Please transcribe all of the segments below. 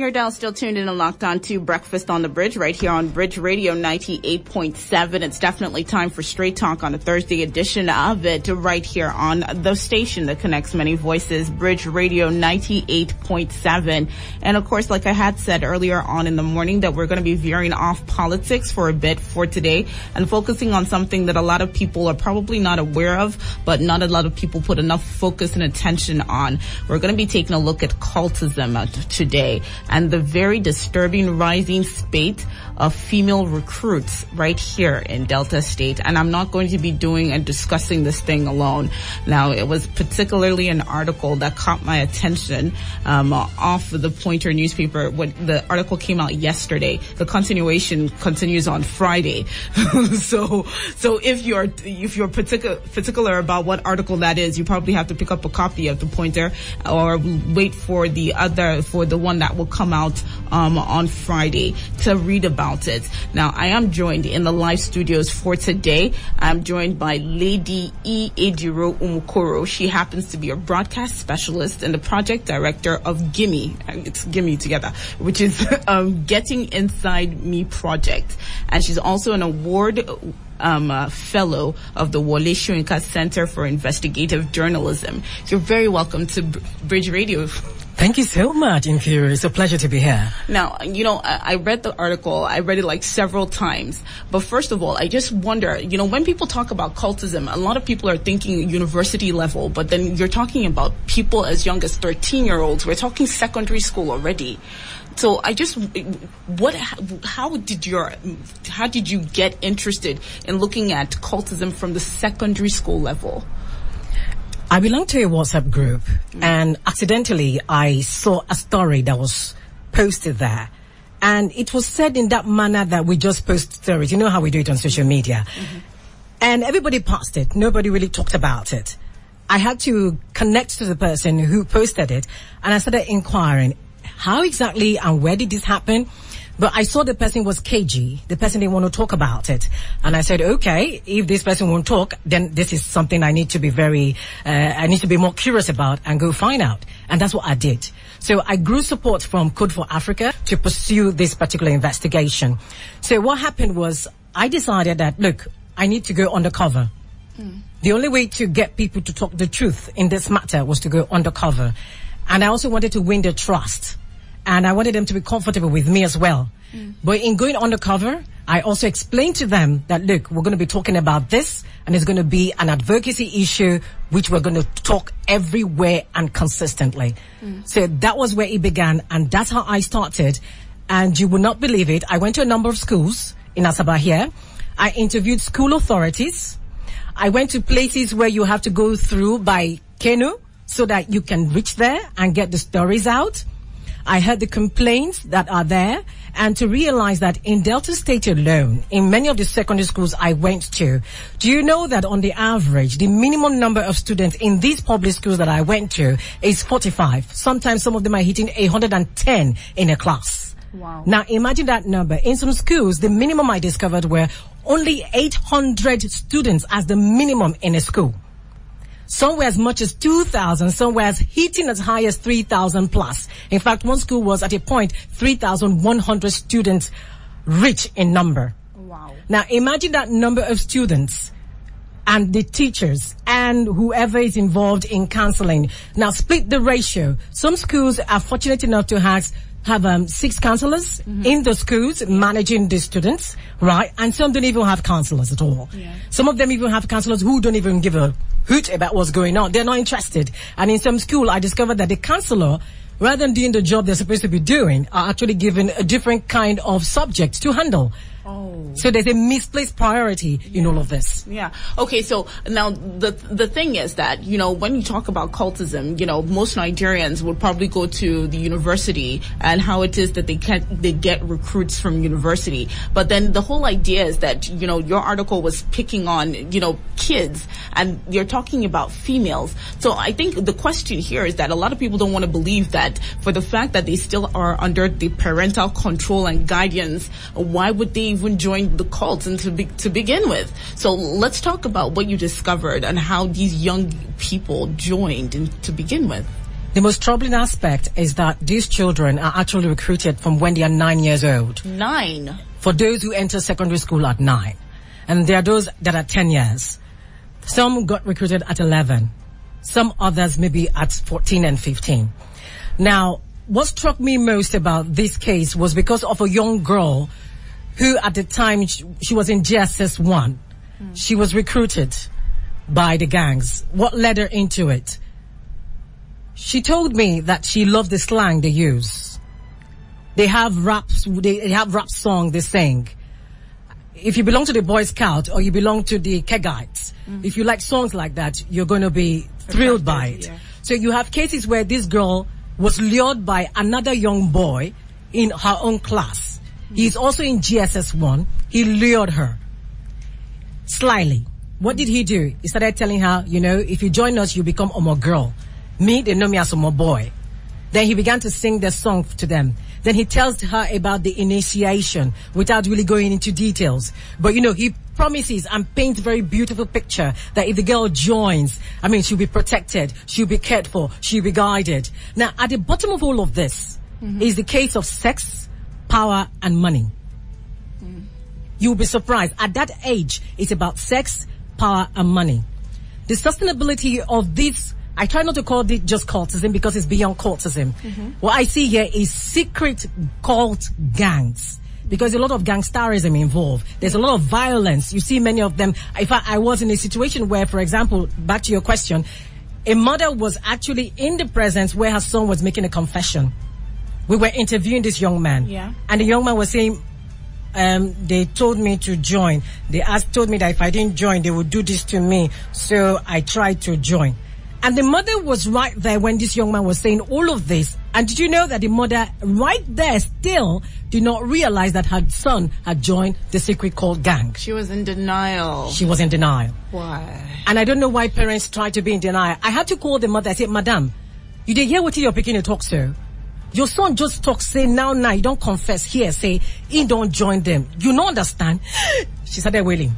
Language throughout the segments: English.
your dial, still tuned in and locked on to Breakfast on the Bridge right here on Bridge Radio 98.7. It's definitely time for Straight Talk on a Thursday edition of it right here on the station that connects many voices, Bridge Radio 98.7. And of course, like I had said earlier on in the morning, that we're going to be veering off politics for a bit for today and focusing on something that a lot of people are probably not aware of, but not a lot of people put enough focus and attention on. We're going to be taking a look at cultism today and the very disturbing rising spate of female recruits right here in Delta State. And I'm not going to be doing and discussing this thing alone. Now, it was particularly an article that caught my attention off of the Pointer newspaper. When the article came out yesterday, the continuation continues on Friday. so if you're particular about what article that is, you probably have to pick up a copy of the Pointer or wait for the one that will come out on Friday to read about it. Now, I am joined in the live studios for today. I'm joined by Lady E. Ejiro Umukoro. She happens to be a broadcast specialist and the project director of GIME. It's GIME together, which is Getting Inside Me project. And she's also an award fellow of the Wole Soyinka Center for Investigative Journalism. You're very welcome to Bridge Radio. Thank you so much, Inkiru. It's a pleasure to be here. Now, I read the article. I read it like several times. But first of all, I just wonder, when people talk about cultism, a lot of people are thinking university level, but then you're talking about people as young as 13-year-olds. We're talking secondary school already. So how did you get interested in looking at cultism from the secondary school level? I belong to a WhatsApp group, and accidentally I saw a story that was posted there. And it was said in that manner that we just post stories. You know how we do it on social media. Mm-hmm. And everybody passed it. Nobody really talked about it. I had to connect to the person who posted it, and I started inquiring, how exactly and where did this happen? But I saw the person was cagey. The person didn't want to talk about it. And I said, okay, if this person won't talk, then this is something I need to be I need to be more curious about and go find out. And that's what I did. So I grew support from Code for Africa to pursue this particular investigation. So what happened was I decided that, look, I need to go undercover. The only way to get people to talk the truth in this matter was to go undercover. And I also wanted to win their trust. And I wanted them to be comfortable with me as well. But in going undercover, I also explained to them that, look, we're going to be talking about this, and it's going to be an advocacy issue, which we're going to talk everywhere and consistently. So that was where it began, and that's how I started. And you will not believe it. I went to a number of schools in Asaba here. I interviewed school authorities. I went to places where you have to go through by canoe so that you can reach there and get the stories out. I heard the complaints that are there, and to realize that in Delta State alone, in many of the secondary schools I went to, do you know that on the average, the minimum number of students in these public schools that I went to is 45. Sometimes some of them are hitting 110 in a class. Wow. Now imagine that number. In some schools, the minimum I discovered were only 800 students as the minimum in a school. Somewhere as much as 2,000, somewhere as hitting as high as 3,000 plus. In fact, one school was at a point 3,100 students rich in number. Wow. Now imagine that number of students and the teachers and whoever is involved in counseling. Now split the ratio. Some schools are fortunate enough to have 6 counselors in the schools managing the students, right? And some don't even have counselors at all. Yeah. Some of them even have counselors who don't even give a hoot about what's going on. They're not interested. And in some school, I discovered that the counselor, rather than doing the job they're supposed to be doing, are actually given a different kind of subject to handle. Oh. So there's a misplaced priority in all of this. Yeah. Okay, so now the thing is that, when you talk about cultism, most Nigerians would probably go to the university and how it is that they get recruits from university. But then the whole idea is that, your article was picking on, kids, and you're talking about females. So I think the question here is that a lot of people don't want to believe that for the fact that they still are under the parental control and guidance, why would they even join the cult and to begin with? So let's talk about what you discovered and how these young people joined to begin with. The most troubling aspect is that these children are actually recruited from when they are 9 years old. 9? For those who enter secondary school at 9. And there are those that are 10 years. Some got recruited at 11. Some others maybe at 14 and 15. Now, what struck me most about this case was because of a young girl who at the time she was in GSS 1. She was recruited by the gangs. What led her into it? She told me that she loved the slang they use. They have raps, they have rap song they sing. If you belong to the Boy Scout or you belong to the Kegites, if you like songs like that, you're going to be thrilled by it. Yeah. So you have cases where this girl was lured by another young boy in her own class. He's also in GSS 1. He lured her. Slyly. What did he do? He started telling her, you know, if you join us, you become Omo girl. Me, they know me as Omo boy. Then he began to sing the song to them. Then he tells her about the initiation without really going into details. But, you know, he promises and paints a very beautiful picture that if the girl joins, I mean, she'll be protected, she'll be cared for, she'll be guided. Now, at the bottom of all of this is the case of sex, power, and money. You'll be surprised. At that age, it's about sex, power, and money. The sustainability of this, I try not to call it just cultism because it's beyond cultism. What I see here is secret cult gangs. Because a lot of gangsterism involved. There's a lot of violence. You see many of them. In fact, I was in a situation where, for example, back to your question, a mother was actually in the presence where her son was making a confession. We were interviewing this young man. Yeah. And the young man was saying, they told me to join. They told me that if I didn't join, they would do this to me. So I tried to join. And the mother was right there when this young man was saying all of this. And did you know that the mother right there still did not realize that her son had joined the secret cult gang? She was in denial. She was in denial. Why? And I don't know why parents try to be in denial. I had to call the mother. I said, Madam, you did hear what you're picking to talk to? Your son just talks, say now, you don't confess here, say he don't join them. You don't understand? She started wailing.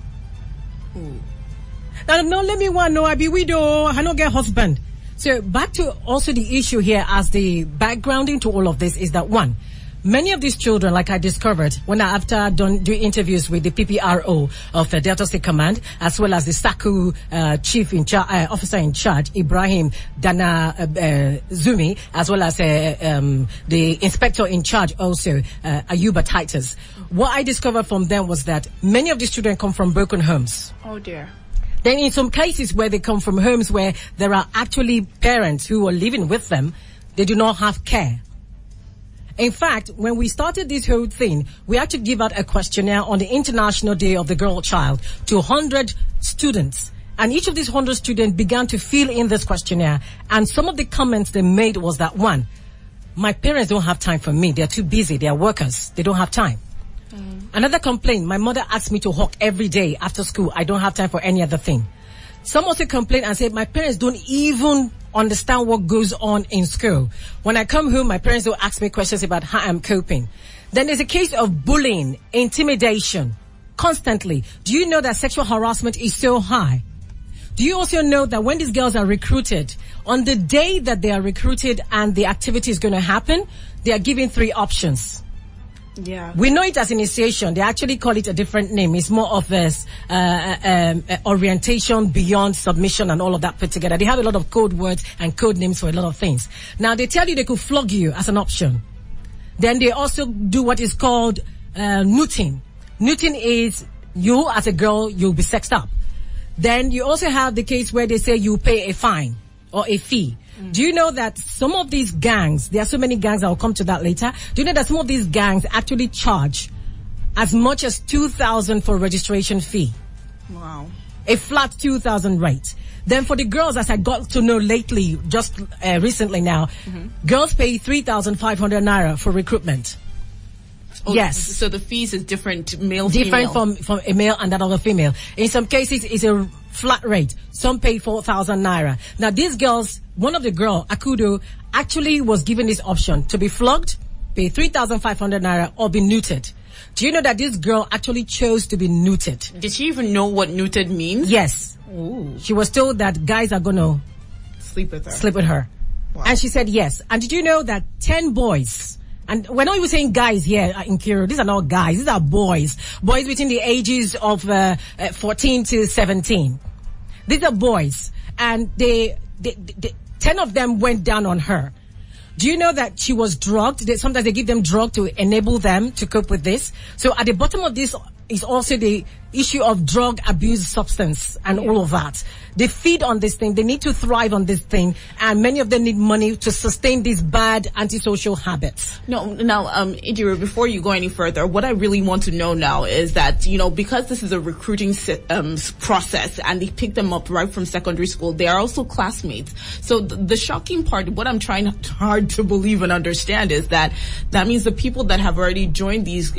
Now, no, let me know, I be widow, I don't get husband. So back to also the issue here as the backgrounding to all of this is that one, many of these children, like I discovered when after doing interviews with the PPRO of the Delta State Command, as well as the SACU chief in officer in charge, Ibrahim Dana Zumi, as well as the inspector in charge also, Ayuba Titus. What I discovered from them was that many of these children come from broken homes. Oh dear. Then in some cases where they come from homes where there are actually parents who are living with them, they do not have care. In fact, when we started this whole thing, we had to give out a questionnaire on the International Day of the Girl Child to 100 students. And each of these 100 students began to fill in this questionnaire. And some of the comments they made was that, one, my parents don't have time for me. They're too busy. They are workers. They don't have time. Another complaint, my mother asked me to hawk every day after school. I don't have time for any other thing. Some also complained and said, my parents don't even understand what goes on in school. When I come home, my parents don't ask me questions about how I'm coping. Then there's a case of bullying, intimidation, constantly. Do you know that sexual harassment is so high? Do you also know that when these girls are recruited, on the day that they are recruited and the activity is going to happen, they are given 3 options. Yeah. We know it as initiation. They actually call it a different name. It's more of a orientation beyond submission and all of that put together. They have a lot of code words and code names for a lot of things. Now, they tell you they could flog you as an option. Then they also do what is called neuting. Neuting is you, as a girl, you'll be sexed up. Then you also have the case where they say you pay a fine or a fee. Do you know that some of these gangs, there are so many gangs, I'll come to that later. Do you know that some of these gangs actually charge as much as 2,000 for registration fee? Wow. A flat 2,000 rate. Then for the girls, as I got to know lately, just recently now, girls pay 3,500 naira for recruitment. Oh, yes. So the fees is different, male, different female. from a male and that other female. In some cases, it's a flat rate. Some pay 4,000 naira. Now, these girls, one of the girl, Akudo, actually was given this option to be flogged, pay 3,500 naira, or be neutered. Do you know that this girl actually chose to be neutered? Did she even know what neutered means? Yes. Ooh. She was told that guys are going to sleep with her. Wow. Wow. And she said yes. And did you know that 10 boys, and we're not even saying guys here in Kiro, these are not guys, these are boys between the ages of 14 to 17. These are boys, and they 10 of them went down on her. Do you know that she was drugged? Sometimes they give them drug to enable them to cope with this. So at the bottom of this is also the issue of drug abuse substance and all of that. They feed on this thing. They need to thrive on this thing. And many of them need money to sustain these bad antisocial habits. Now, Idira, before you go any further, what I really want to know now is that, because this is a recruiting process and they pick them up right from secondary school, they are also classmates. So the shocking part, what I'm trying hard to believe and understand is that means the people that have already joined these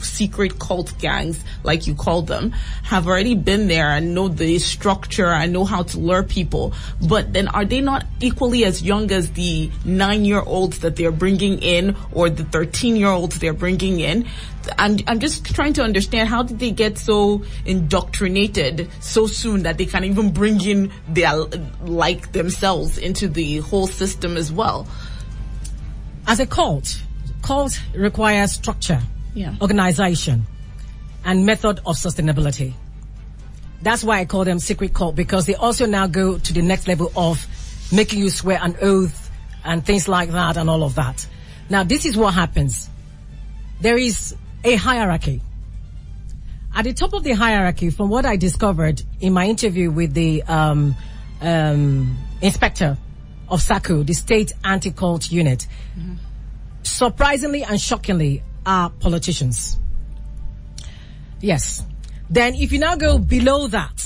secret cult gangs, like you call them, have already been there and know the structure and know how to lure people. But then are they not equally as young as the 9-year-olds that they're bringing in, or the 13-year-olds they're bringing in? I'm just trying to understand, how did they get so indoctrinated so soon that they can even bring in their like themselves into the whole system as well? As a cult requires structure, organization, and method of sustainability. That's why I call them secret cult, because they also now go to the next level of making you swear an oath and things like that and all of that. Now, this is what happens. There is a hierarchy. At the top of the hierarchy, from what I discovered in my interview with the inspector of SACU, the State Anti-Cult Unit, surprisingly and shockingly, are politicians. Yes. Then if you now go below that,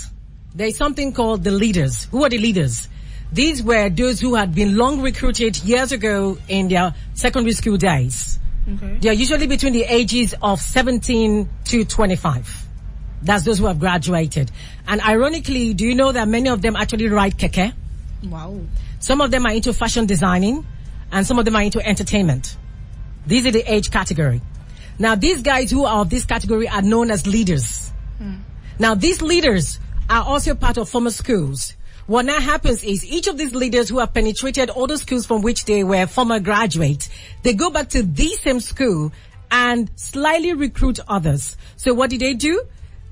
there is something called the leaders. Who are the leaders? These were those who had been long recruited years ago in their secondary school days. Okay. They are usually between the ages of 17 to 25. That's those who have graduated. And ironically, do you know that many of them actually ride keke? Wow. Some of them are into fashion designing, and some of them are into entertainment. These are the age category. Now, these guys who are of this category are known as leaders. Now, these leaders are also part of former schools. What now happens is each of these leaders who have penetrated all the schools from which they were former graduates, they go back to the same school and slyly recruit others. So what do?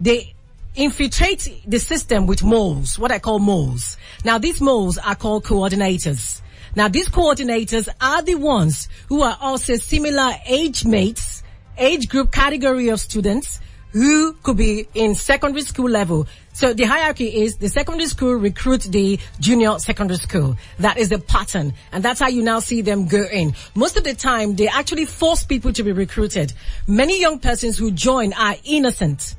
They infiltrate the system with moles, what I call moles. Now, these moles are called coordinators. Now, these coordinators are the ones who are also similar age mates, age group category of students who could be in secondary school level. So the hierarchy is the secondary school recruits the junior secondary school. That is the pattern. And that's how you now see them go in. Most of the time, they actually force people to be recruited. Many young persons who join are innocent.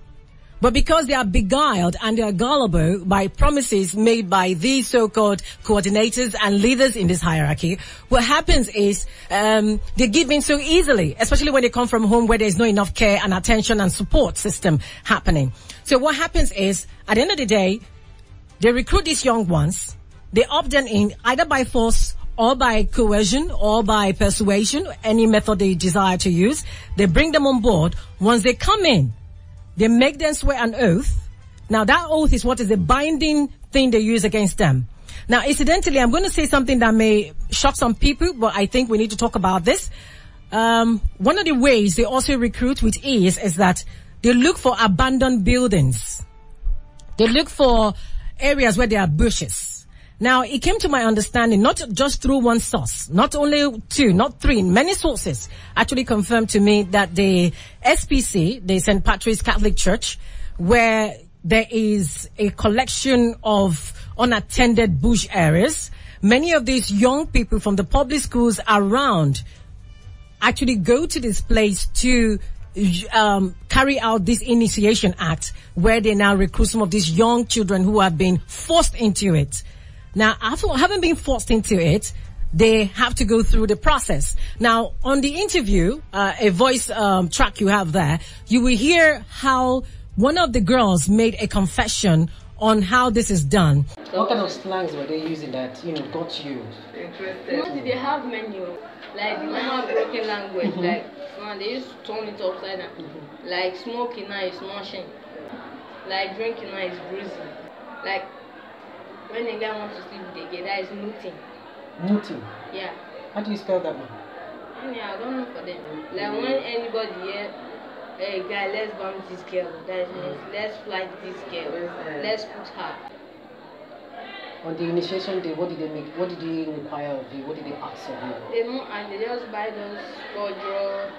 But because they are beguiled and they are gullible by promises made by these so-called coordinators and leaders in this hierarchy, what happens is they give in so easily, especially when they come from home where there's not enough care and attention and support system happening. So what happens is, at the end of the day, they recruit these young ones, they opt them in either by force or by coercion or by persuasion, any method they desire to use. They bring them on board. Once they come in, they make them swear an oath. Now, that oath is what is the binding thing they use against them. Now, incidentally, I'm going to say something that may shock some people, but I think we need to talk about this. One of the ways they also recruit with ease is that they look for abandoned buildings. They look for areas where there are bushes. Now, it came to my understanding, not just through one source, not only two, not three, many sources actually confirmed to me that the SPC, the St. Patrick's Catholic Church, where there is a collection of unattended bush areas, many of these young people from the public schools around actually go to this place to carry out this initiation act, where they now recruit some of these young children who have been forced into it. Now, after having been forced into it, they have to go through the process. Now, on the interview, a voice track you have there, you will hear how one of the girls made a confession on how this is done. What kind of slangs were they using that, got you? Interesting. They have menu, like the normal African language, like they used to turn it upside down. Like smoking now is smashing. Like drinking now is bruising. Like when a guy wants to sleep with a girl, that is looting. Mutu. Yeah. How do you spell that one? Yeah, I don't know for them. Like when anybody here, hey guy, let's bomb this girl. That means let's fly this girl. Let's put her. On the initiation day, what did they make? What did they require of you? What did they ask of you? They don't, and they just buy those squadron,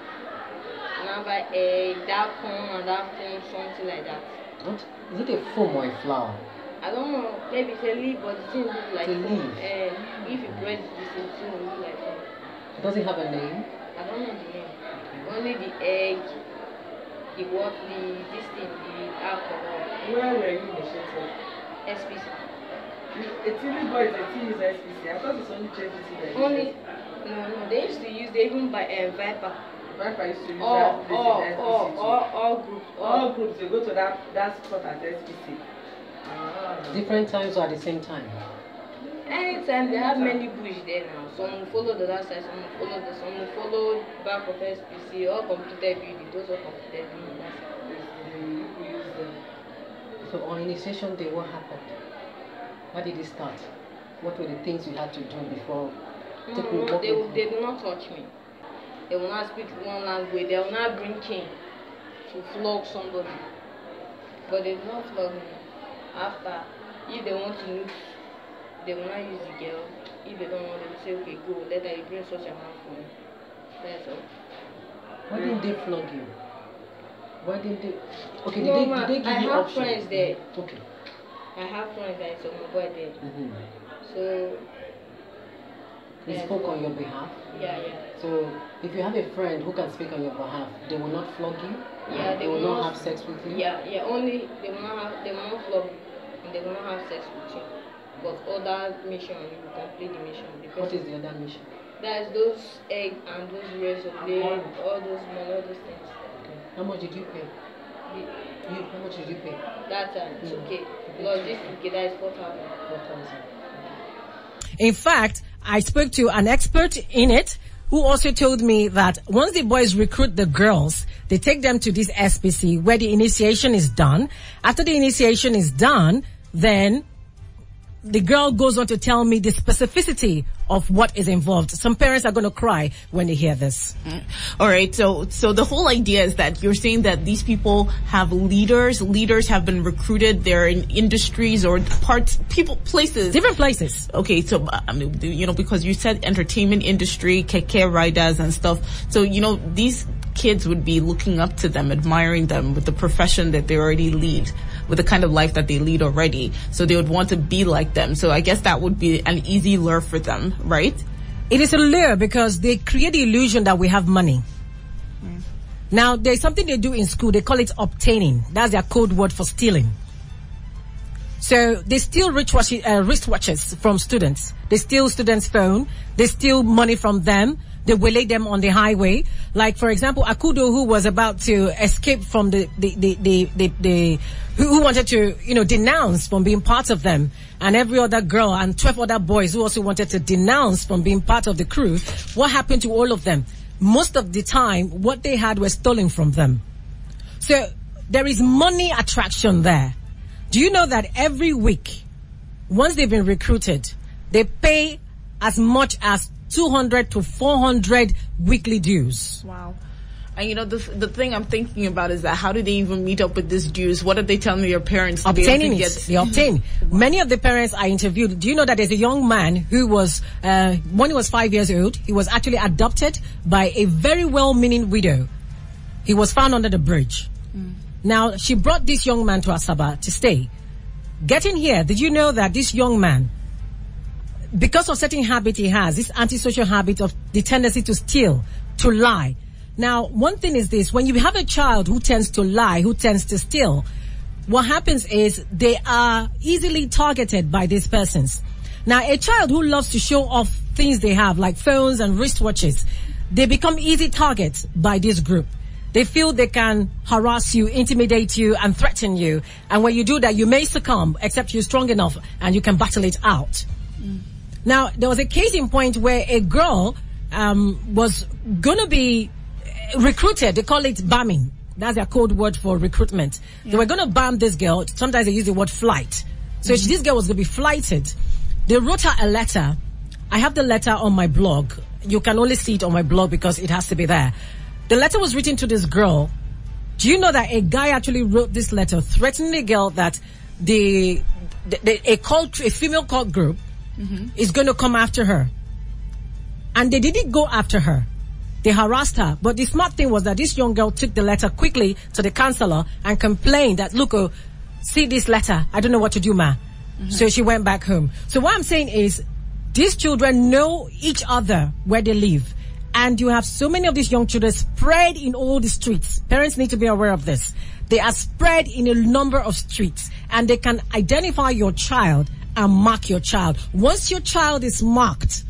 and I buy that phone and that phone, something like that. What? Is it a foam or a flower? I don't know. Maybe it's a leaf, but it thing look like It's a foam. leaf. If you press this, it will look like foam. Does it have a name? I don't know the name. Only the egg, the what, this thing, the alcohol. Where were you initiated? SPC. A TV boy is a TV SPC. I thought it's only JPC. Only, no, they used to use, they even buy Viper. Viper used to use All that SPC. groups. All groups, you go to that spot at SPC. Different times or at the same time? Anytime they have many bush there now. Some will follow the other side, some will follow the, some will follow back of SPC, all completed building, those are completed building. So on initiation day, what happened? How did it start? What were the things you had to do before? They do not touch me. They will not speak one language. They will not bring king to flog somebody. But they do not flog me. After, if they want to look, they will not use the girl. If they don't want, they will say, okay, go, let her bring such a man for me. That's all. Why didn't they flog you? Why didn't they? Okay, No, did they give I you have options? friends there. Okay. I have friends that is on my boy there. So, They yeah, spoke on your behalf? yeah. So, if you have a friend who can speak on your behalf, they will not flog you? Yeah, They will not have sex with you? Yeah, only they will not flog you and they will not have sex with you. But other mission, you will complete the mission. What is the other mission? That's those egg and those razor blade, all those money, all those things. Okay. How much did you pay? How much did you pay? That time, it's okay. Plus this okay, that is 4,000. 4,000. In fact, I spoke to an expert in it who also told me that once the boys recruit the girls, they take them to this SPC where the initiation is done. After the initiation is done, then the girl goes on to tell me the specificity of what is involved. Some parents are going to cry when they hear this. All right. So the whole idea is that you're saying that these people have leaders. Leaders have been recruited. They're in industries or places. Different places. Okay. So, because you said entertainment industry, keke riders and stuff. So, these kids would be looking up to them, admiring them with the profession that they already lead, with the kind of life that they lead already. So they would want to be like them. So I guess that would be an easy lure for them, right? It is a lure because they create the illusion that we have money. Now, there's something they do in school. They call it obtaining. That's their code word for stealing. So they steal wristwatches from students. They steal students' phone. They steal money from them. They waylay them on the highway. Like, for example, Akudo, who was about to escape from who wanted to, denounce from being part of them, and every other girl and 12 other boys who also wanted to denounce from being part of the crew. What happened to all of them? Most of the time, what they had was stolen from them. So there is money attraction there. Do you know that every week, once they've been recruited, they pay as much as 200 to 400 weekly dues. Wow. And the thing I'm thinking about is that how do they even meet up with this dues? What are they telling their parents? Obtaining it. They obtain. Wow. Many of the parents I interviewed, do you know that there's a young man who was, when he was 5 years old, he was actually adopted by a very well-meaning widow. He was found under the bridge. Now, she brought this young man to Asaba to stay. Getting here, did you know that this young man, because of certain habit he has, this antisocial habit of the tendency to steal, to lie. Now, one thing is this, when you have a child who tends to lie, who tends to steal, what happens is they are easily targeted by these persons. Now, a child who loves to show off things they have, like phones and wristwatches, they become easy targets by this group. They feel they can harass you, intimidate you, and threaten you. And when you do that, you may succumb, except you're strong enough and you can battle it out. Now, there was a case in point where a girl was going to be recruited. They call it bamming. That's their code word for recruitment. Yeah. They were going to bam this girl. Sometimes they use the word flight. So this girl was going to be flighted. They wrote her a letter I have the letter on my blog. You can only see it on my blog because it has to be there. The letter was written to this girl. Do you know that a guy actually wrote this letter threatening a girl that a female cult group is going to come after her? And they didn't go after her. They harassed her. But the smart thing was that this young girl took the letter quickly to the counselor and complained that, look, see this letter. I don't know what to do, ma. So she went back home. So what I'm saying is, these children know each other where they live. And you have so many of these young children spread in all the streets. Parents need to be aware of this. They are spread in a number of streets. And they can identify your child and mark your child. Once your child is marked,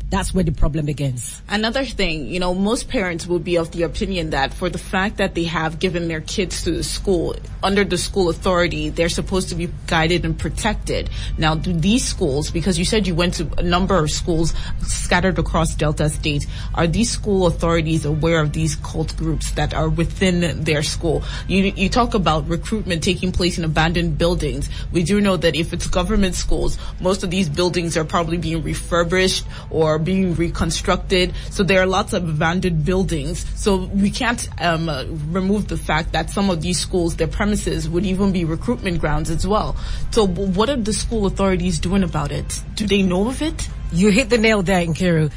that's where the problem begins. Another thing, most parents will be of the opinion that for the fact that they have given their kids to the school, under the school authority, they're supposed to be guided and protected. Now, do these schools, because you said you went to a number of schools scattered across Delta State, are these school authorities aware of these cult groups that are within their school? You talk about recruitment taking place in abandoned buildings. We do know that if it's government schools, most of these buildings are probably being refurbished or being reconstructed. So there are lots of abandoned buildings. So we can't remove the fact that some of these schools, their premises would even be recruitment grounds as well. So what are the school authorities doing about it? Do they know of it? You hit the nail there, Nkiru.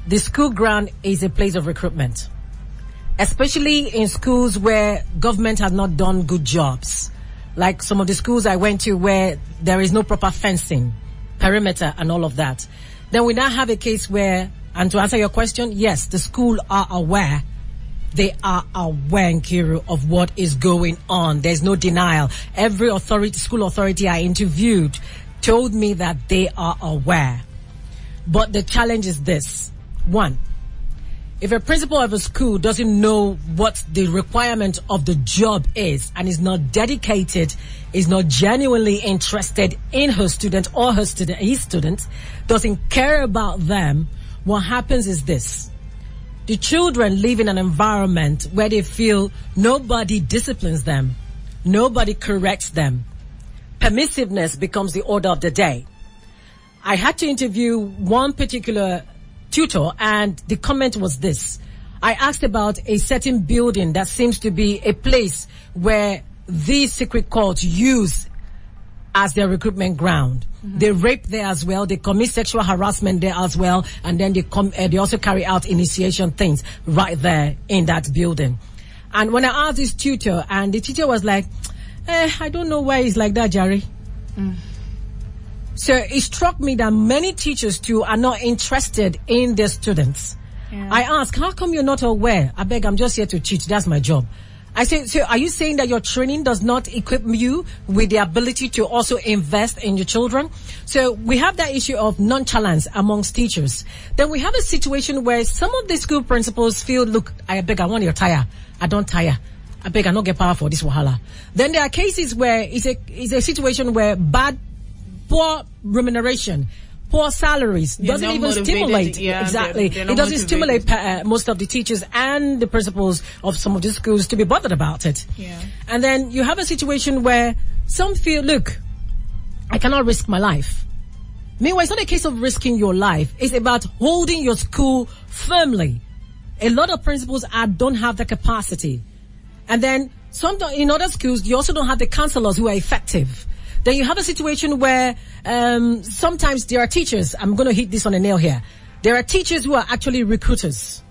The school ground is a place of recruitment, especially in schools where government has not done good jobs. Like some of the schools I went to where there is no proper fencing, perimeter and all of that. Then we now have a case where, and to answer your question, yes, the school are aware. They are aware, Nkiru, of what is going on. There's no denial. Every school authority I interviewed told me that they are aware. But the challenge is this. One, if a principal of a school doesn't know what the requirement of the job is and is not dedicated, is not genuinely interested in her student or his student, doesn't care about them, what happens is this. The children live in an environment where they feel nobody disciplines them, nobody corrects them. Permissiveness becomes the order of the day. I had to interview one particular tutor, and the comment was this. I asked about a certain building that seems to be a place where these secret cults use as their recruitment ground. They rape there as well. They commit sexual harassment there as well. And then they also carry out initiation things right there in that building. And when I asked this tutor, and the teacher was like, I don't know why it's like that, Jerry. So it struck me that many teachers too are not interested in their students. Yeah. I asked, how come you're not aware? I beg, I'm just here to teach. That's my job. I say, so are you saying that your training does not equip you with the ability to also invest in your children? So we have that issue of nonchalance amongst teachers. Then we have a situation where some of the school principals feel, look, I beg, I want your tire. I don't tire. I beg, I don't get power for this wahala. Then there are cases where it's a situation where poor remuneration, poor salaries, doesn't even stimulate. Exactly. It doesn't stimulate most of the teachers and the principals of some of the schools to be bothered about it. Yeah. And then you have a situation where some feel, look, I cannot risk my life. Meanwhile, it's not a case of risking your life. It's about holding your school firmly. A lot of principals don't have the capacity. And then in other schools, you also don't have the counselors who are effective. Then you have a situation where sometimes there are teachers. I'm going to hit this on a nail here. There are teachers who are actually recruiters.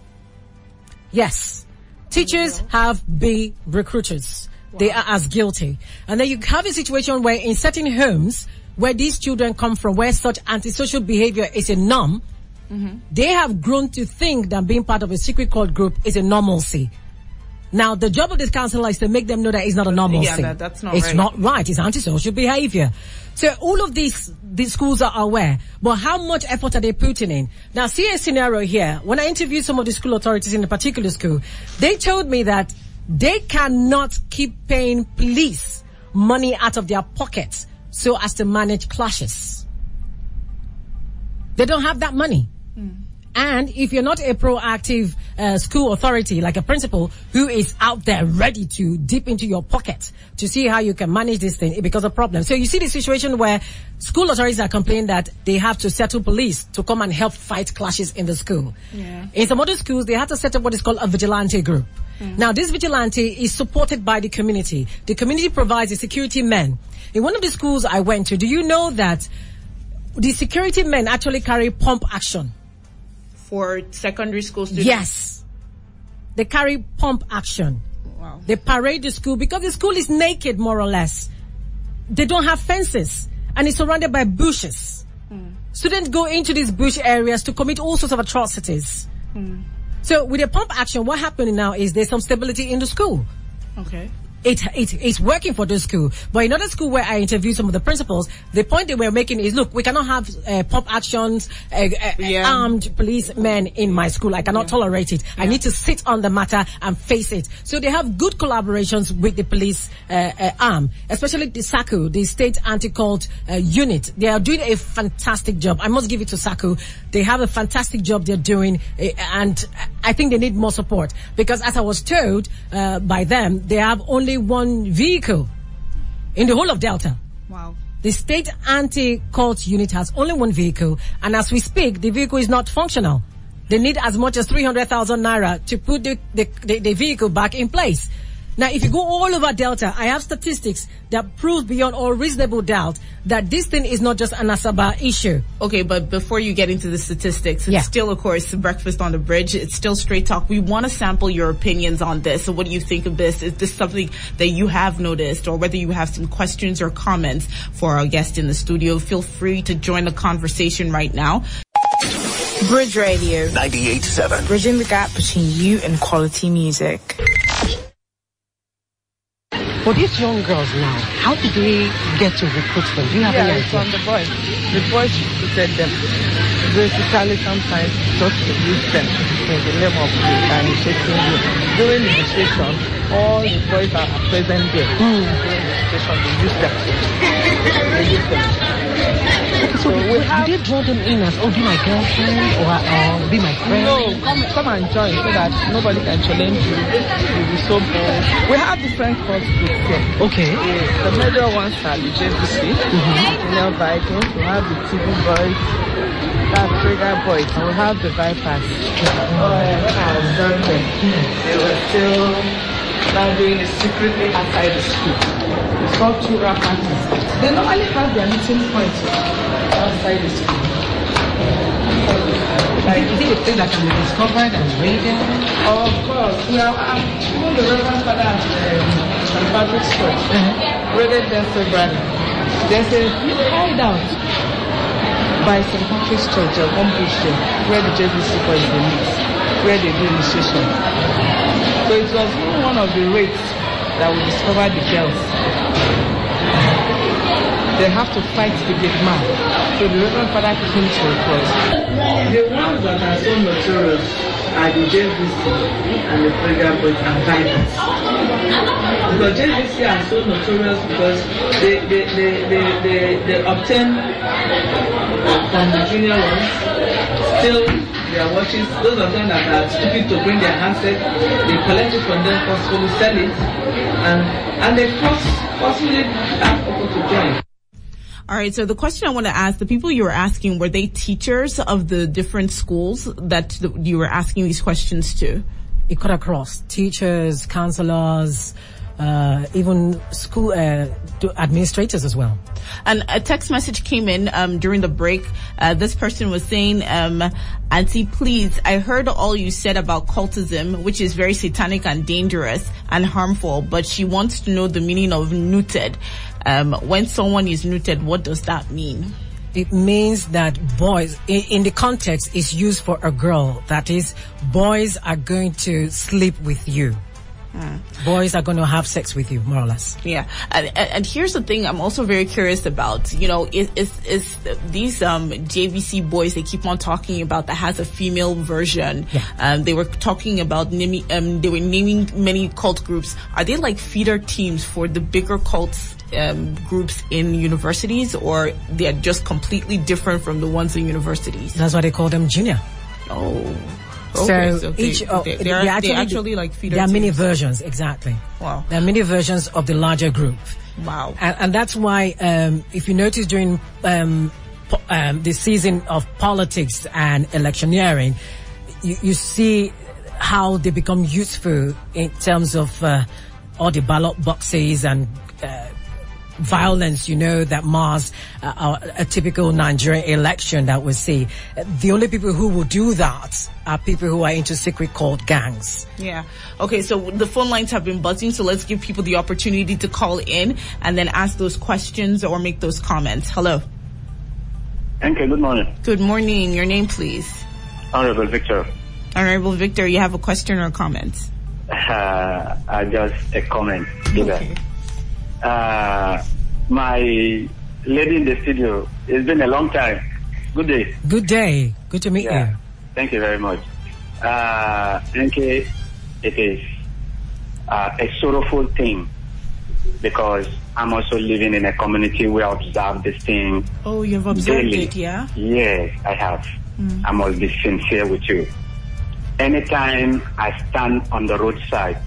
Yes. Teachers have been recruiters. Wow. They are as guilty. And then you have a situation where in certain homes where these children come from, where such antisocial behavior is a norm, they have grown to think that being part of a secret cult group is a normalcy. Now, the job of this counselor is to make them know that it's not a normal thing. Yeah, that's not right. It's not right. It's antisocial behavior. So all of these schools are aware. But how much effort are they putting in? Now, see a scenario here. When I interviewed some of the school authorities in a particular school, they told me that they cannot keep paying police money out of their pockets so as to manage clashes. They don't have that money. And if you're not a proactive school authority, like a principal who is out there ready to dip into your pocket to see how you can manage this thing, it becomes a problem. So you see the situation where school authorities are complaining that they have to settle police to come and help fight clashes in the school. Yeah. In some other schools, they have to set up what is called a vigilante group. Now, this vigilante is supported by the community. The community provides the security men. In one of the schools I went to, do you know that the security men actually carry pump action? For secondary school students? Yes. They carry pump action. Wow. They parade the school because the school is naked, more or less. They don't have fences, and it's surrounded by bushes. Students go into these bush areas to commit all sorts of atrocities. So with the pump action, what happening now is there's some stability in the school. Okay. It's working for the school. But in other school where I interviewed some of the principals, the point they were making is, look, we cannot have pump actions, armed policemen in my school. I cannot tolerate it. I need to sit on the matter and face it. So they have good collaborations with the police arm, especially the SACU, the State Anti-Cult Unit. They are doing a fantastic job. I must give it to SACU. They have a fantastic job they're doing, and I think they need more support. Because as I was told by them, they have only one vehicle in the whole of Delta. Wow. The State Anti-Cult Unit has only one vehicle, and as we speak, the vehicle is not functional. They need as much as 300,000 naira to put the vehicle back in place. Now, if you go all over Delta, I have statistics that prove beyond all reasonable doubt that this thing is not just an Asaba issue. Okay, but before you get into the statistics, it's still, of course, Breakfast on the Bridge. It's still Straight Talk. We want to sample your opinions on this. So what do you think of this? Is this something that you have noticed, or whether you have some questions or comments for our guest in the studio? Feel free to join the conversation right now. Bridge Radio 98.7. Bridging the gap between you and quality music. For these young girls now, how did they get to recruit them? Do you have any idea? It's from the boys. The boys recruited them. Basically, sometimes just to use them in the name of initiating you. During initiation, all the boys are present there. During initiation, they use them. So do they draw them in as, be my girlfriend or be my friend? No, come and join so that nobody can challenge you. You'll be so bold. We have different course groups here. Okay. The major ones are the JVC, Senior Vikings. We have the TV boys, that's Trigger boys, and we have the Vipers. When I was done there, they were still now doing it secretly outside the school. It's called Tura parties. They normally have their meeting points outside the school. Like, is it a place that can be discovered and raided? Oh, of course. Well, even the Reverend Father at St. Patrick's Church raided them severally. There's a hideout by St. Patrick's Church, one bush there, where the JVC boys they meet, where they do initiation. So it was one of the raids that we discovered the girls. They have to fight the big man. So the Reverend Father came to report. The ones that are so notorious are the JVC and the Prager Boys and Vipers. Because JVC are so notorious because they obtain from the junior ones, still their watches, those of them that are stupid to bring their handset, they collect it from them, forcefully sell it, and they forcefully ask people to join. All right, so the question I want to ask, the people you were asking, were they teachers of the different schools that you were asking these questions to? It cut across teachers, counselors, even school administrators as well. And a text message came in during the break. This person was saying, Auntie, please, I heard all you said about cultism, which is very satanic and dangerous and harmful, but she wants to know the meaning of neutered. When someone is neutered, what does that mean? It means that boys, in the context, is used for a girl. That is, boys are going to sleep with you. Boys are going to have sex with you, more or less. Yeah. And here's the thing I'm also very curious about. You know, is these JVC boys they keep on talking about that has a female version. Yeah. They were talking about they were naming many cult groups. Are they like feeder teams for the bigger cults groups in universities, or they are just completely different from the ones in universities? That's why they call them junior. Oh. Okay, So they, each of they actually like feeder there are many teams. versions, exactly. Wow. There are many versions of the larger group. Wow. And that's why, if you notice during the season of politics and electioneering, you see how they become useful in terms of all the ballot boxes and violence, that mars a typical Nigerian election that we see. The only people who will do that are people who are into secret cult gangs. Yeah. Okay, so the phone lines have been buzzing, so let's give people the opportunity to call in and then ask those questions or make those comments. Hello. Okay, good morning. Good morning. Your name, please. Honorable Victor. Honorable Victor, you have a question or a comment? Just a comment. Okay. My lady in the studio, it's been a long time. Good day. Good day. Good to meet you. Thank you very much. NK, it is a sorrowful thing because I'm also living in a community where I observe this thing. Oh, you've observed daily. it, yeah? Yes, I have. I must be sincere with you. Anytime I stand on the roadside,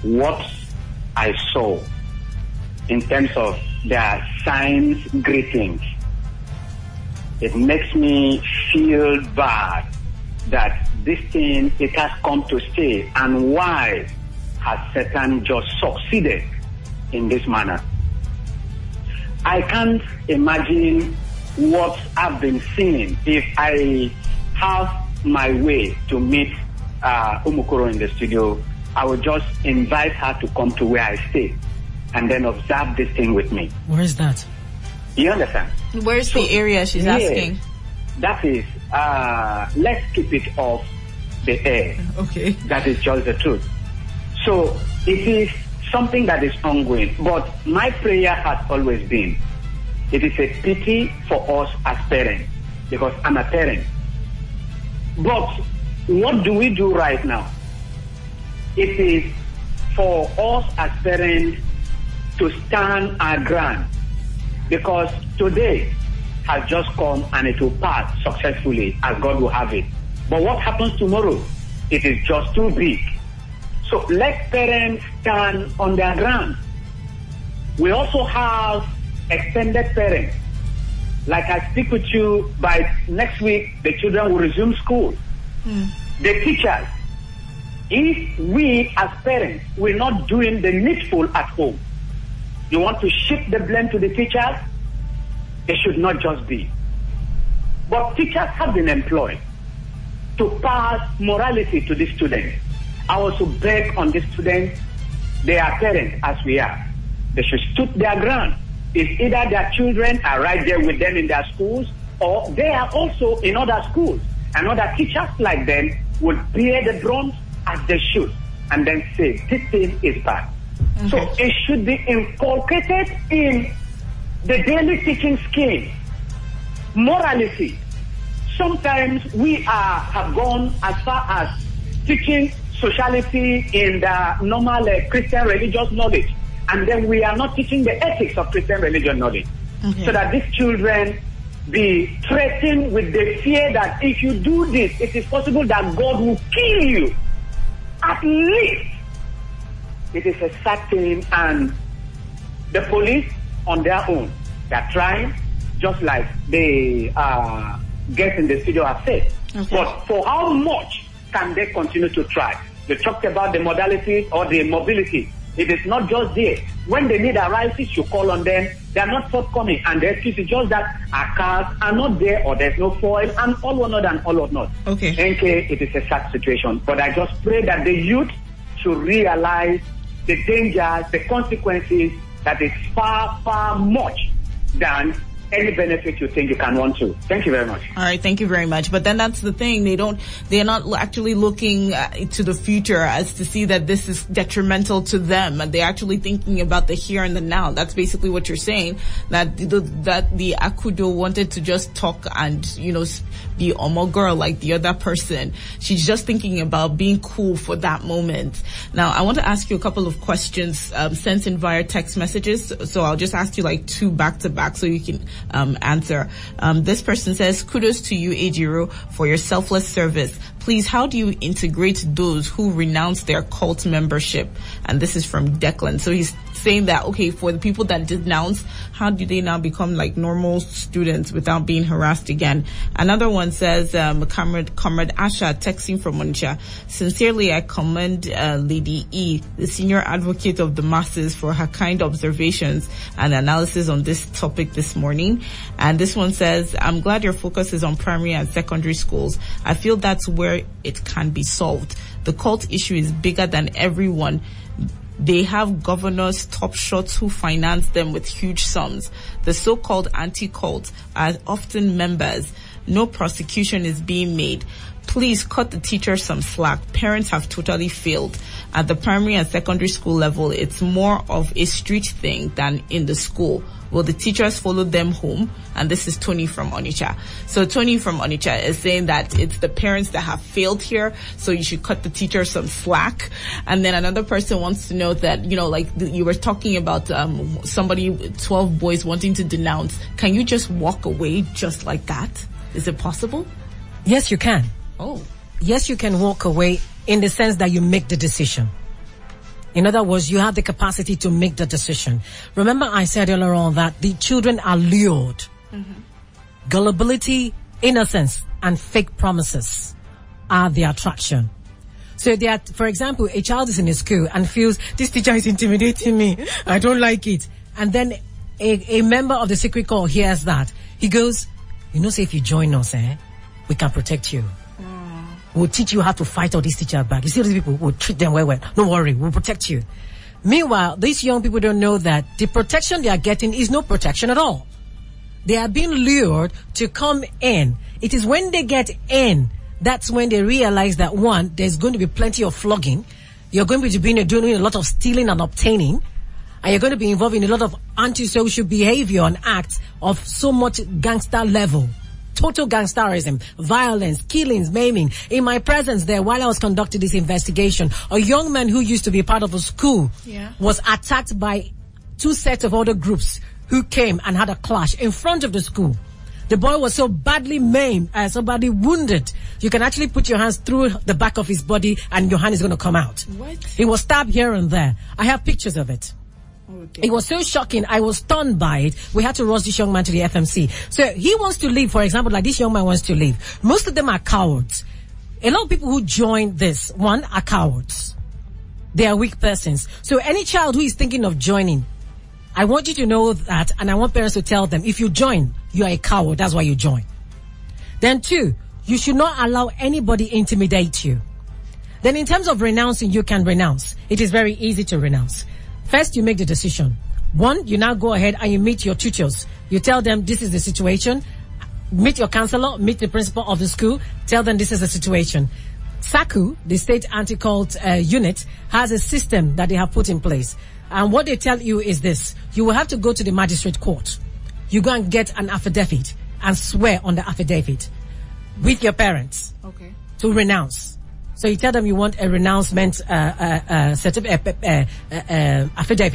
what I saw in terms of their signs, greetings, it makes me feel bad that this thing, it has come to stay. And why has Satan just succeeded in this manner? I can't imagine what I've been seeing if I have my way to meet Umukoro in the studio. I would just invite her to come to where I stay and then observe this thing with me. Where is that? You understand? Where's the area she's asking? That is, let's keep it off the air. Okay. That is just the truth. So it is something that is ongoing. But my prayer has always been, it is a pity for us as parents, because I'm a parent. But what do we do right now? It is for us as parents to stand our ground, because today has just come and it will pass successfully as God will have it. But what happens tomorrow? It is just too big. So let parents stand on their ground. We also have extended parents. Like I speak with you, by next week, the children will resume school. The teachers, if we as parents, we're not doing the needful at home, you want to shift the blame to the teachers? It should not just be. But teachers have been employed to pass morality to the students. I also beg on the students, they are parents as we are. They should stood their ground. It's either their children are right there with them in their schools, or they are also in other schools. And other teachers like them would bear the brunt as they should, and then say, this thing is bad. Okay. So it should be inculcated in the daily teaching scheme. Morality. Sometimes we have gone as far as teaching sociality in the normal Christian religious knowledge, and then we are not teaching the ethics of Christian religious knowledge. So that these children be threatened with the fear that if you do this, it is possible that God will kill you. At least it is a sad thing, and the police on their own, they're trying, just like the guests in the studio have said. But for how much can they continue to try? They talked about the modality or the mobility. It is not just there. When they need arises, you call on them. They are not forthcoming, and the excuse is just that our cars are not there, or there's no foil, and all or not, and all or not. NK, it is a sad situation. But I just pray that the youth should realize the dangers, the consequences, that is far, far much than any benefit you think you can want to. Thank you very much. All right, thank you very much. But then that's the thing. They're not actually looking to the future as to see that this is detrimental to them. They're actually thinking about the here and the now. That's basically what you're saying, that the Akudo wanted to just talk and, be Omo girl like the other person. She's just thinking about being cool for that moment. Now, I want to ask you a couple of questions sent in via text messages. So I'll just ask you like two back to back so you can answer. This person says, kudos to you, Ejiro, for your selfless service. Please, how do you integrate those who renounce their cult membership? And this is from Declan. So he's saying that, okay, for the people that denounce, how do they now become like normal students without being harassed again? Another one says, Comrade Asha, texting from Onitsha. Sincerely, I commend Lady E, the senior advocate of the masses, for her kind observations and analysis on this topic this morning. And this one says, I'm glad your focus is on primary and secondary schools. I feel that's where it can be solved. The cult issue is bigger than everyone. They have governors, top shots who finance them with huge sums. The so-called anti-cult are often members. No prosecution is being made. Please cut the teachers some slack. Parents have totally failed. At the primary and secondary school level, it's more of a street thing than in the school. Will the teachers follow them home? And this is Tony from Onitsha. So Tony from Onitsha is saying that it's the parents that have failed here, so you should cut the teachers some slack. And then another person wants to know that, you know, like you were talking about somebody, 12 boys wanting to denounce. Can you just walk away just like that? Is it possible? Yes, you can. Oh. Yes, you can walk away in the sense that you make the decision. In other words, you have the capacity to make the decision. Remember I said earlier on that the children are lured. Mm-hmm. Gullibility, innocence, and fake promises are the attraction. So they are, for example, a child is in a school and feels, this teacher is intimidating me. I don't like it. And then a member of the secret corps hears that. He goes, you know, say if you join us, we can protect you. We'll teach you how to fight all these teachers back. You see these people, we'll treat them well. Don't worry, we'll protect you. Meanwhile, these young people don't know that the protection they are getting is no protection at all. They are being lured to come in. It is when they get in, that's when they realize that, one, there's going to be plenty of flogging. You're going to be doing a lot of stealing and obtaining. And you're going to be involved in a lot of antisocial behavior and acts of so much gangster level. Total gangsterism, violence, killings, maiming. In my presence there, while I was conducting this investigation, a young man who used to be part of a school was attacked by two sets of other groups who came and had a clash in front of the school. The boy was so badly maimed, so badly wounded. You can actually put your hands through the back of his body and your hand is going to come out. What? He was stabbed here and there. I have pictures of it. It was so shocking. I was stunned by it. We had to rush this young man to the FMC. So he wants to leave, for example, like this young man wants to leave. Most of them are cowards. A lot of people who join this one are cowards. They are weak persons. So any child who is thinking of joining, I want you to know that, and I want parents to tell them, if you join, you are a coward. That's why you join. Then two, you should not allow anybody intimidate you. Then in terms of renouncing, you can renounce. It is very easy to renounce. First, you make the decision. One, you now go ahead and you meet your tutors. You tell them this is the situation. Meet your counselor, meet the principal of the school. Tell them this is the situation. SACU, the State Anti-Cult Unit, has a system that they have put in place. And what they tell you is this. You will have to go to the magistrate court. You go and get an affidavit and swear on the affidavit with your parents to renounce. So you tell them you want a renouncement affidavit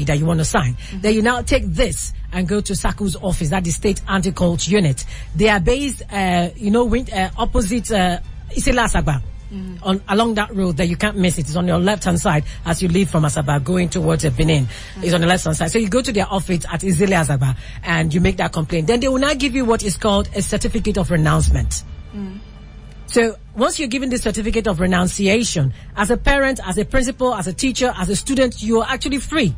that you want to sign. Mm-hmm. Then you now take this and go to SACU's office, that is State Anti-Cult Unit. They are based, opposite Isila Asaba. Mm-hmm. Along that road that you can't miss it. It's on your left-hand side as you leave from Asaba going towards Benin. Mm-hmm. It's on the left-hand side. So you go to their office at Isila Asaba and you make that complaint. Then they will now give you what is called a certificate of renouncement. Mm-hmm. So once you're given this certificate of renunciation, as a parent, as a principal, as a teacher, as a student, you are actually free.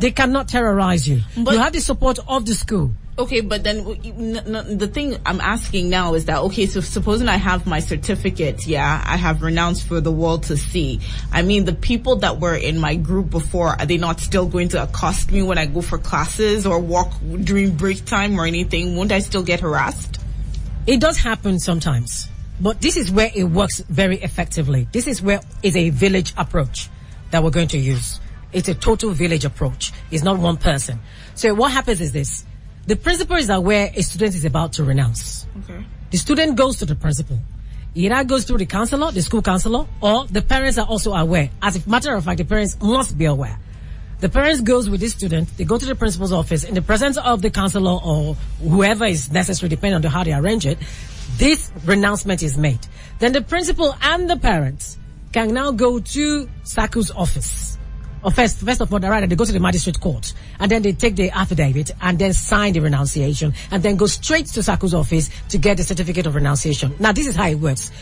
They cannot terrorize you. But you have the support of the school. Okay, but then the thing I'm asking now is that, okay, so supposing I have my certificate, I have renounced for the world to see. I mean, the people that were in my group before, are they not still going to accost me when I go for classes or walk during break time or anything? Won't I still get harassed? It does happen sometimes. But this is where it works very effectively. This is where it's a village approach that we're going to use. It's a total village approach. It's not one person. So what happens is this. The principal is aware a student is about to renounce. Okay. The student goes to the principal. He either goes through the counselor, the school counselor, or the parents are also aware. As a matter of fact, the parents must be aware. The parents goes with the student. They go to the principal's office in the presence of the counselor or whoever is necessary, depending on how they arrange it. This renouncement is made. Then the principal and the parents can now go to SACU's office. Or first of all, they go to the magistrate court, and then they take the affidavit and then sign the renunciation, and then go straight to SACU's office to get the certificate of renunciation. Now, this is how it works.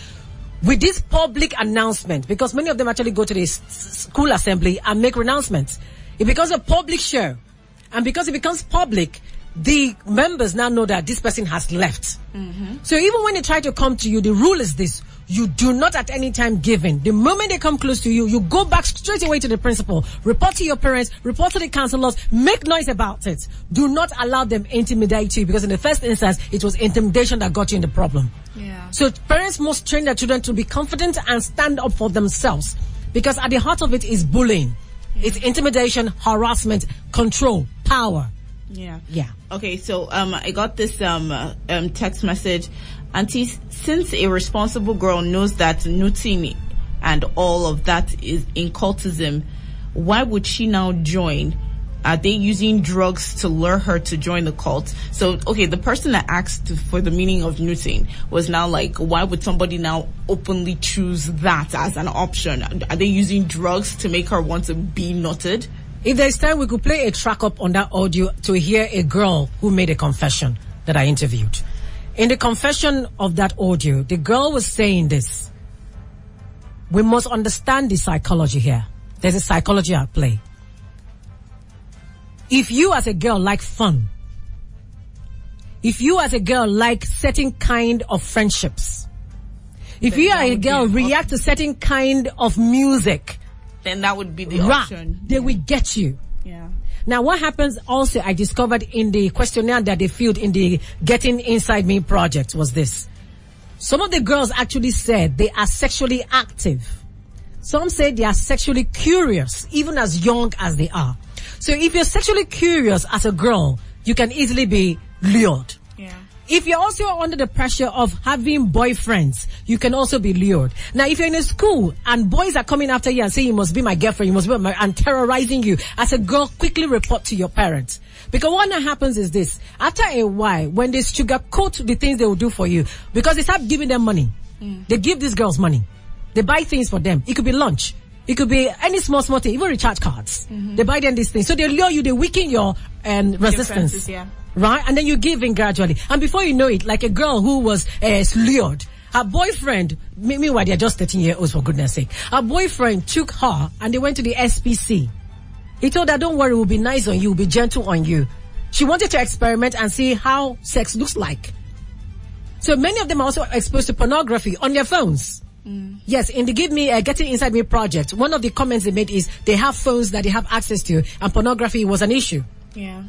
With this public announcement, because many of them actually go to the school assembly and make renouncements, it becomes a public show. And because it becomes public, the members now know that this person has left. Mm-hmm. So even when they try to come to you, the rule is this: you do not at any time give in. The moment they come close to you, you go back straight away to the principal, report to your parents, report to the counselors, make noise about it. Do not allow them intimidate you, because in the first instance, it was intimidation that got you in the problem. Yeah. So parents must train their children to be confident and stand up for themselves, because at the heart of it is bullying. Yeah. It's intimidation, harassment, control, power. Yeah. Yeah. Okay, so I got this text message. Auntie, since a responsible girl knows that nutting and all of that is occultism, why would she now join? Are they using drugs to lure her to join the cult? So, okay, the person that asked for the meaning of nutting was now like, why would somebody now openly choose that as an option? Are they using drugs to make her want to be nutted? If there's time, we could play a track up on that audio to hear a girl who made a confession that I interviewed. In the confession of that audio, the girl was saying this: we must understand the psychology here. There's a psychology at play. If you as a girl like fun, if you as a girl like certain kind of friendships, if you are a girl react to certain kind of music, then that would be the option. They will get you. Yeah. Now, what happens also, I discovered in the questionnaire that they filled in the Getting Inside Me project, was this. Some of the girls actually said they are sexually active. Some say they are sexually curious, even as young as they are. So if you're sexually curious as a girl, you can easily be lured. Yeah. If you're also under the pressure of having boyfriends, you can also be lured. Now, if you're in a school and boys are coming after you and saying, you must be my girlfriend, you must be my, and terrorizing you, as a girl, quickly report to your parents. Because what happens is this: after a while, when they sugarcoat the things they will do for you, because they start giving them money, they give these girls money. They buy things for them. It could be lunch. It could be any small thing, even recharge cards. They buy them these things. So they lure you, they weaken your resistance. Yeah. Right? And then you give in gradually. And before you know it, like a girl who was lured, her boyfriend, meanwhile they're just 13 years old, for goodness sake, her boyfriend took her and they went to the SPC. He told her, don't worry, we'll be nice on you, we'll be gentle on you. She wanted to experiment and see how sex looks like. So many of them are also exposed to pornography on their phones. Yes, in the Getting Inside Me project, one of the comments they made is they have phones that they have access to, and pornography was an issue. Yeah.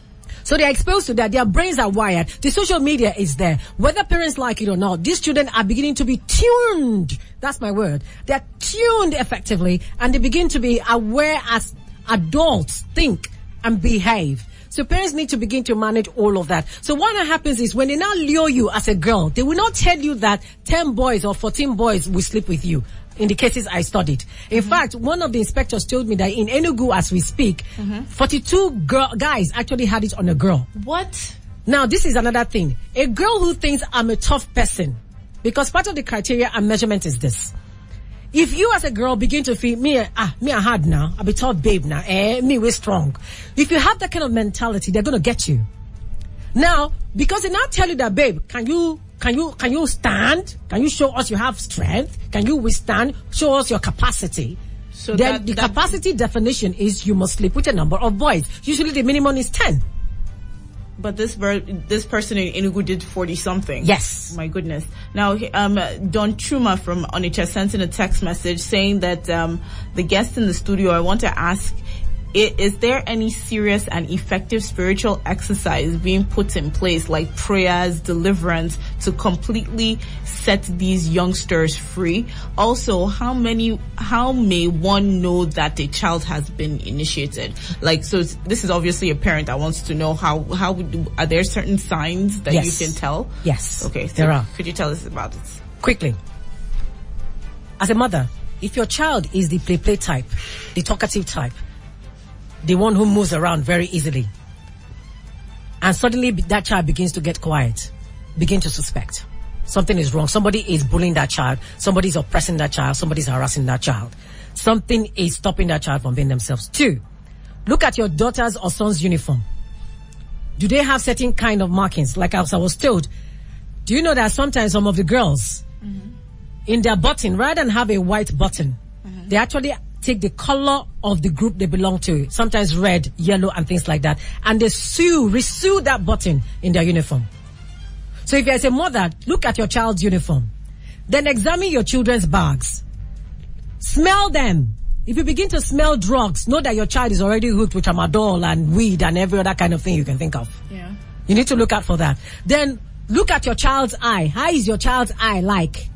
So they're exposed to that. Their brains are wired. The social media is there. Whether parents like it or not, these children are beginning to be tuned. That's my word. They're tuned effectively, and they begin to be aware as adults think and behave. So parents need to begin to manage all of that. So what happens is when they now lure you as a girl, they will not tell you that 10 boys or 14 boys will sleep with you. In the cases I studied. In fact, one of the inspectors told me that in Enugu, as we speak, 42 guys actually had it on a girl. What? Now, this is another thing. A girl who thinks I'm a tough person, because part of the criteria and measurement is this. If you as a girl begin to feel, me I hard now, I be tough babe now, me we're strong. If you have that kind of mentality, they're going to get you. Now, because they now tell you that, babe, can you stand? Can you show us you have strength? Can you withstand? Show us your capacity. So then the capacity definition is you must sleep with a number of boys. Usually the minimum is 10. But this person in Enugu did 40 something. Yes. My goodness. Now, Don Chuma from Onitsha sent in a text message saying that the guest in the studio, I want to ask, is there any serious and effective spiritual exercise being put in place, like prayers, deliverance, to completely set these youngsters free? Also, how may one know that a child has been initiated? Like, so this is obviously a parent that wants to know how are there certain signs that you can tell? Yes. Okay, so there are. Could you tell us about it? Quickly. As a mother, if your child is the play type, the talkative type, the one who moves around very easily. And suddenly that child begins to get quiet, begin to suspect something is wrong. Somebody is bullying that child. Somebody is oppressing that child. Somebody is harassing that child. Something is stopping that child from being themselves. 2, look at your daughter's or son's uniform. Do they have certain kind of markings? Like as I was told, do you know that sometimes some of the girls in their button, rather than have a white button, they actually take the color of the group they belong to, sometimes red, yellow, and things like that, and they resew that button in their uniform. So if you're a mother, look at your child's uniform. Then examine your children's bags. Smell them. If you begin to smell drugs, know that your child is already hooked with tramadol and weed and every other kind of thing you can think of. Yeah. You need to look out for that. Then look at your child's eye. How is your child's eye like?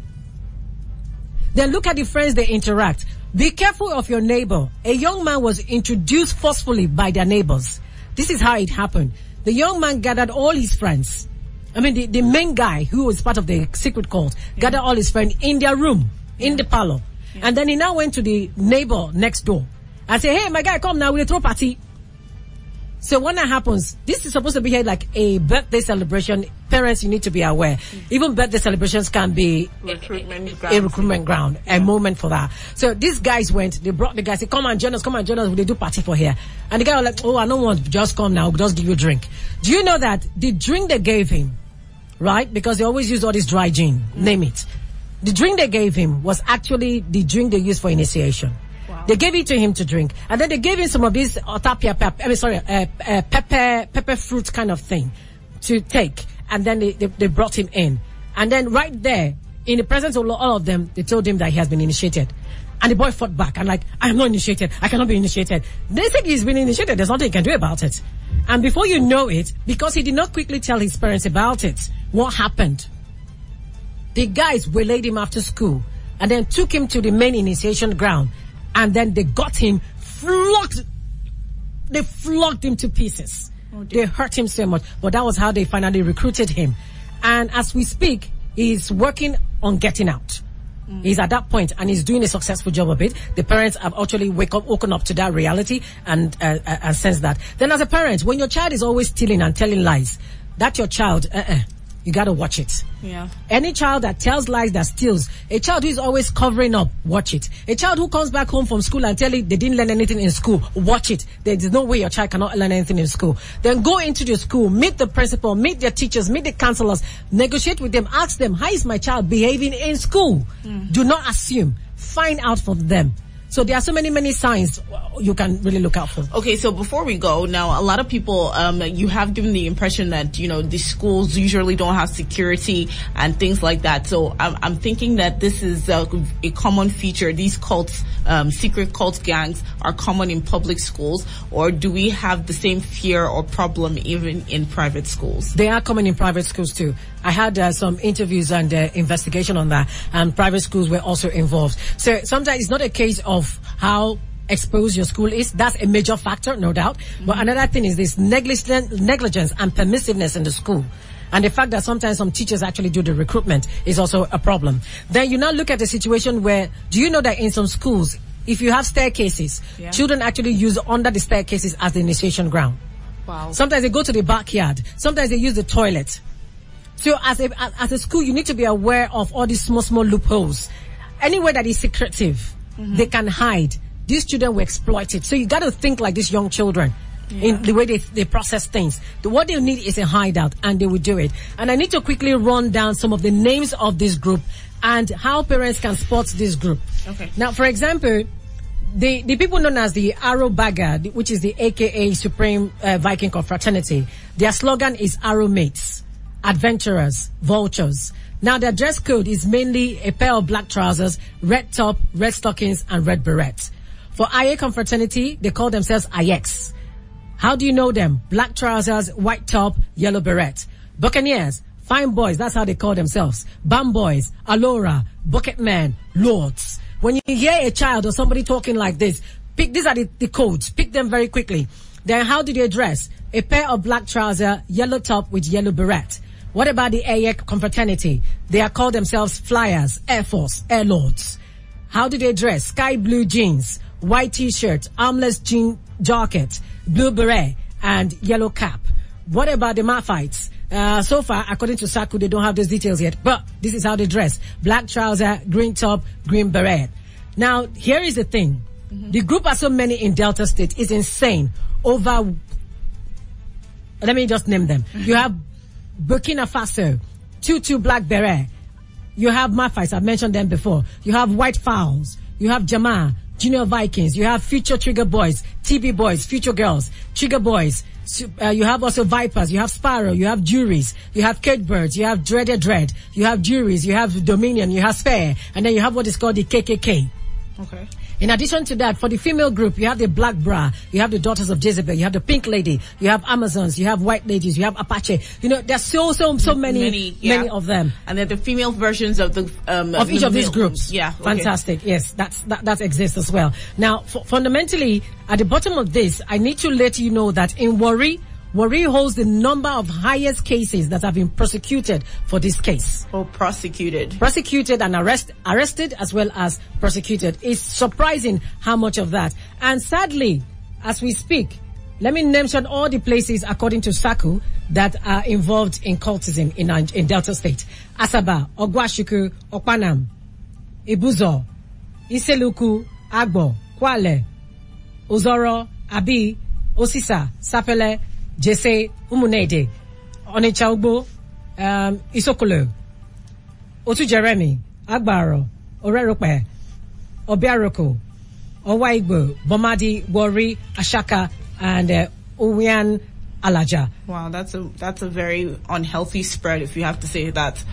Then look at the friends they interact. Be careful of your neighbor. A young man was introduced forcefully by their neighbors. This is how it happened. The young man gathered all his friends. The main guy who was part of the secret cult gathered all his friends in their room, in the parlor. Yeah. And then he now went to the neighbor next door and said, hey, my guy, come now, we'll throw party. So when that happens, this is supposed to be like a birthday celebration. Parents, you need to be aware. Even birthday celebrations can be a recruitment ground, a moment for that. So these guys went, they brought the guy, said, come and join us, we'll do party for here. And the guy was like, oh, I don't want, just come now, we'll just give you a drink. Do you know that the drink they gave him, right? Because they always use all this dry gin, name it. The drink they gave him was actually the drink they used for initiation. Wow. They gave it to him to drink, and then they gave him some of this pepper fruit kind of thing to take, and then they brought him in, and then right there in the presence of all of them, they told him that he has been initiated, and the boy fought back and like, I am not initiated, I cannot be initiated. They said he's been initiated, there's nothing he can do about it. And before you know it, because he did not quickly tell his parents about it, what happened? The guys waylaid him after school and then took him to the main initiation ground, and then they got him flogged. They flogged him to pieces. Oh, they hurt him so much, but that was how they finally recruited him. And as we speak, he's working on getting out. He's at that point and he's doing a successful job of it. The parents have actually woken up to that reality and sense that. Then as a parent, when your child is always stealing and telling lies, that's your child, you gotta watch it. Yeah. Any child that tells lies, that steals, a child who is always covering up, watch it. A child who comes back home from school and tell you they didn't learn anything in school, watch it. There's no way your child cannot learn anything in school. Then go into the school, meet the principal, meet their teachers, meet the counselors, negotiate with them, ask them, how is my child behaving in school? Do not assume. Find out from them. So there are so many signs you can really look out for. Okay, so before we go, now a lot of people, you have given the impression that, the schools usually don't have security and things like that. So I'm thinking that this is a common feature. These cults, secret cult gangs are common in public schools, or do we have the same fear or problem even in private schools? They are common in private schools too. I had some interviews and investigation on that, and private schools were also involved. So sometimes it's not a case of how exposed your school is. That's a major factor, no doubt. But another thing is this negligence and permissiveness in the school. And the fact that sometimes some teachers actually do the recruitment is also a problem. Then you now look at a situation where, do you know that in some schools, if you have staircases, children actually use under the staircases as the initiation ground. Wow. Sometimes they go to the backyard. Sometimes they use the toilet. So as a school, you need to be aware of all these small loopholes. Anywhere that is secretive, they can hide. These children will exploit it. So you got to think like these young children in the way they process things. What they need is a hideout, and they will do it. And I need to quickly run down some of the names of this group and how parents can spot this group. Okay. Now, for example, the people known as the Arrow Bagger, which is the AKA Supreme Viking Confraternity, their slogan is Arrow Mates, Adventurers, Vultures. Now, their dress code is mainly a pair of black trousers, red top, red stockings, and red berets. For IA Confraternity, they call themselves IX. How do you know them? Black trousers, white top, yellow beret. Buccaneers, fine boys, that's how they call themselves. Bam boys, Alora, bucket men, lords. When you hear a child or somebody talking like this, these are the codes. Pick them very quickly. Then how do they dress? A pair of black trousers, yellow top with yellow beret. What about the AYEC Confraternity? They are called themselves Flyers, Air Force, Air Lords. How do they dress? Sky blue jeans, white t-shirt, armless jean jacket, blue beret, and yellow cap. What about the Mafites? So far, according to SACU, they don't have those details yet, but this is how they dress. Black trouser, green top, green beret. Now, here is the thing. The group are so many in Delta State is insane. Over, let me just name them. You have Burkina Faso, 22 black beret. You have Mafites, I've mentioned them before. You have White Fowls. You have Jama, Junior Vikings. You have Future Trigger Boys, TB Boys, Future Girls, Trigger Boys. You have also Vipers. You have Sparrow. You have Juries. You have Cage Birds. You have Dreaded Dread. You have Juries. You have Dominion. You have Spare. And then you have what is called the KKK. Okay. In addition to that, for the female group, you have the Black Bra, you have the Daughters of Jezebel, you have the Pink Lady, you have Amazons, you have White Ladies, you have Apache. You know, there's so many of them. And then the female versions of the of each of these groups. Yeah, okay. Fantastic. Yes, that exists as well. Now, fundamentally, at the bottom of this, I need to let you know that in Warri holds the number of highest cases that have been prosecuted for this case. Oh, prosecuted. Prosecuted and arrested as well as prosecuted. It's surprising how much of that. And sadly, as we speak, let me mention all the places, according to SACU, that are involved in cultism in Delta State. Asaba, Ogwashiku, Okpanam, Ibuzo, Iseluku, Agbo, Kwale, Ozoro, Abi, Osisa, Sapele, Jesse, Umunede, Onitsha Ugbo, Isokolo, Otu Jeremy, Agbaro, Orerope, Obiaroko, Owaigbo, Bomadi, Warri, Ashaka, and Uwian Alaja. Wow, that's a very unhealthy spread, if you have to say that.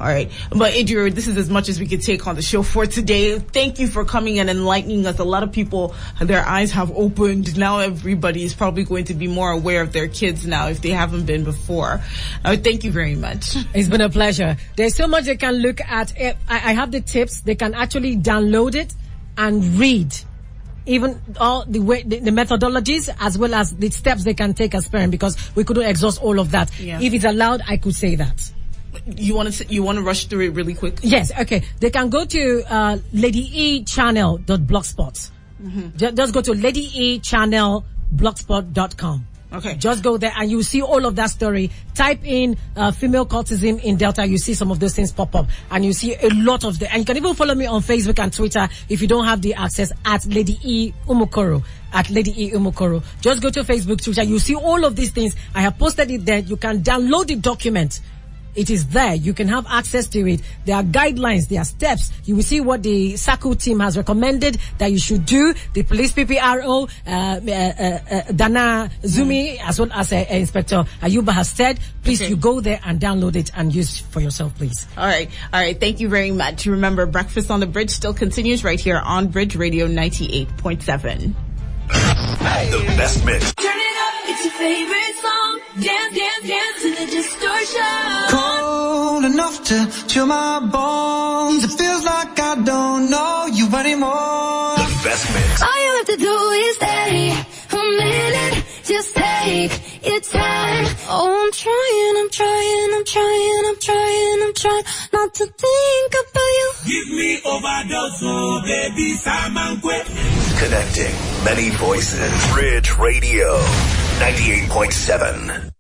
All right. But Idris, this is as much as we could take on the show for today. Thank you for coming and enlightening us. A lot of people, their eyes have opened. Now everybody is probably going to be more aware of their kids now if they haven't been before. Thank you very much. It's been a pleasure. There's so much they can look at. I have the tips. They can actually download it and read. Even all the methodologies as well as the steps they can take as parents, because we couldn't exhaust all of that. Yeah. If it's allowed, I could say that. You want to rush through it really quick? Yes, okay. They can go to ladyechannel.blogspot. Just go to ladyechannel.blogspot.com. Okay. Just go there and you see all of that story. Type in female cultism in Delta. You see some of those things pop up, and you see a lot of and you can even follow me on Facebook and Twitter if you don't have the access at Lady E Umukoro. At Lady E Umukoro. Just go to Facebook, Twitter. You see all of these things. I have posted it there. You can download the document. It is there. You can have access to it. There are guidelines. There are steps. You will see what the SACU team has recommended that you should do. The police PPRO, Dana Zumi, as well as Inspector Ayuba has said. Please, you go there and download it and use it for yourself, please. All right. Thank you very much. Remember, Breakfast on the Bridge still continues right here on Bridge Radio 98.7. The best mix. Turn it up, it's your favorite song. Dance, dance, dance to the distortion. Cold enough to chill my bones. It feels like I don't know you anymore. The best mix. All you have to do is stay a minute. Just take your time. Oh, I'm trying not to think about you. Give me overdose, oh baby, Samankwe. Connecting many voices. Bridge Radio 98.7.